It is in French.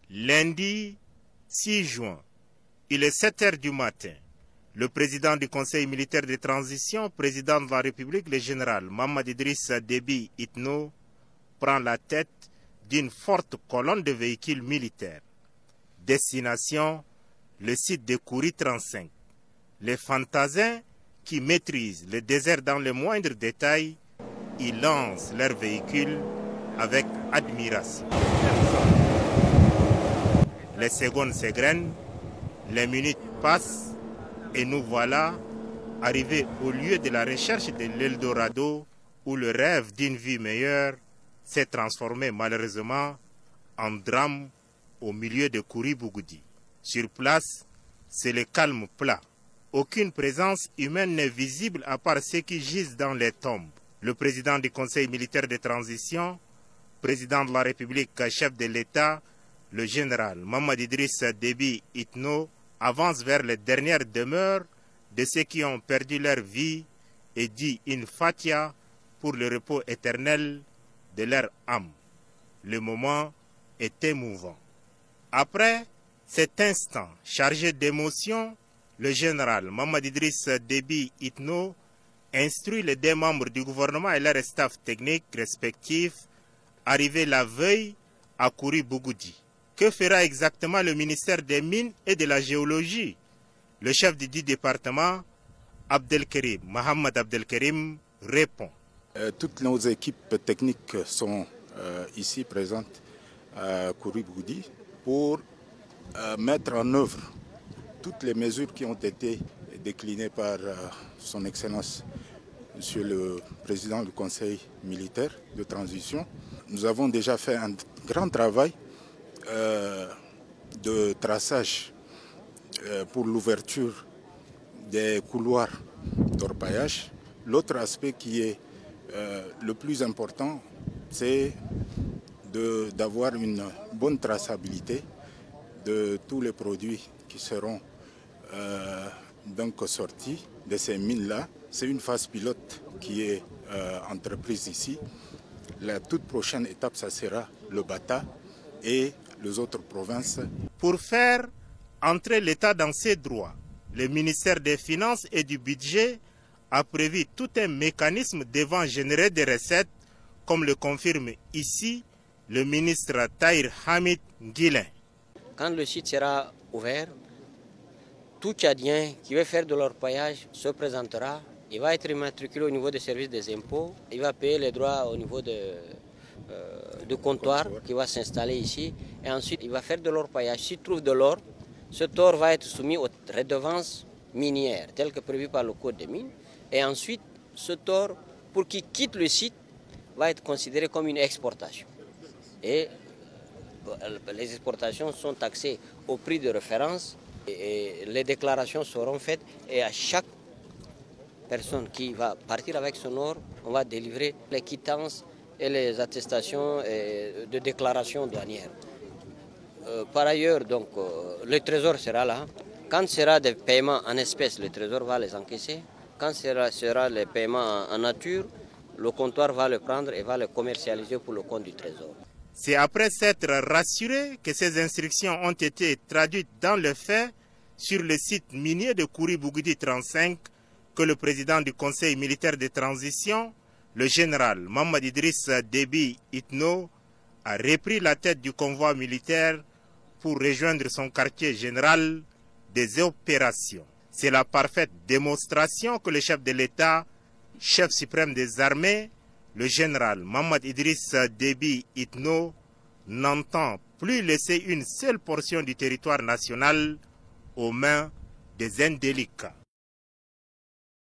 Lundi 6 juin, il est 7 heures du matin. Le président du Conseil militaire de transition, président de la République, le général Mahamadou Idrissa Déby Itno, prend la tête d'une forte colonne de véhicules militaires. Destination, le site de Kouri 35. Les fantassins qui maîtrisent le désert dans les moindres détails, y lancent leurs véhicules avec admiration. Les secondes s'égrènent, les minutes passent et nous voilà arrivés au lieu de la recherche de l'Eldorado où le rêve d'une vie meilleure s'est transformé malheureusement en drame au milieu de Kouri Bougoudi. Sur place, c'est le calme plat. Aucune présence humaine n'est visible à part ceux qui gisent dans les tombes. Le président du Conseil militaire de transition, président de la République, chef de l'État, le général Mahamadou Idrissa Déby Itno, avance vers les dernières demeures de ceux qui ont perdu leur vie et dit une fatia pour le repos éternel de leur âme. Le moment est émouvant. Après cet instant chargé d'émotion, le général Mahamadou Idrissa Déby Itno instruit les deux membres du gouvernement et leur staff technique respectifs arrivés la veille à Kouri Bougoudi. Que fera exactement le ministère des Mines et de la Géologie? Le chef du dit département, Mohamed Abdelkarim, répond. Toutes nos équipes techniques sont ici présentes à Kouri Bougoudi pour mettre en œuvre toutes les mesures qui ont été déclinées par son Excellence, Monsieur le Président du Conseil militaire de transition. Nous avons déjà fait un grand travail de traçage pour l'ouverture des couloirs d'orpaillage. L'autre aspect qui est le plus important, c'est d'avoir une bonne traçabilité de tous les produits qui seront donc sortis de ces mines-là. C'est une phase pilote qui est entreprise ici. La toute prochaine étape, ça sera le Bata et les autres provinces. Pour faire entrer l'État dans ses droits, le ministère des Finances et du Budget a prévu tout un mécanisme devant générer des recettes, comme le confirme ici le ministre Tahir Hamid Guilin. Quand le site sera ouvert, tout Tchadien qui veut faire de l'orpaillage se présentera. Il va être immatriculé au niveau des services des impôts. Il va payer les droits au niveau de comptoir qui va s'installer ici. Et ensuite, il va faire de l'orpaillage. S'il trouve de l'or, cet or va être soumis aux redevances minières, telles que prévues par le Code des mines. Et ensuite, cet or, pour qu'il quitte le site, va être considéré comme une exportation. Et les exportations sont taxées au prix de référence. Et les déclarations seront faites. Et à chaque personne qui va partir avec son or, on va délivrer les quittances et les attestations de déclaration douanière. Par ailleurs, donc, le trésor sera là. Quand ce sera des paiements en espèces, le trésor va les encaisser. Quand ce sera les paiements en nature, le comptoir va le prendre et va le commercialiser pour le compte du trésor. C'est après s'être rassuré que ces instructions ont été traduites dans le fait sur le site minier de Kouri Bougoudi 35 que le président du Conseil militaire de transition, le général Mahamadou Idrissa Déby Itno, a repris la tête du convoi militaire pour rejoindre son quartier général des opérations. C'est la parfaite démonstration que le chef de l'État, chef suprême des armées, le général Mahamadou Idrissa Déby Itno, n'entend plus laisser une seule portion du territoire national aux mains des indélicats.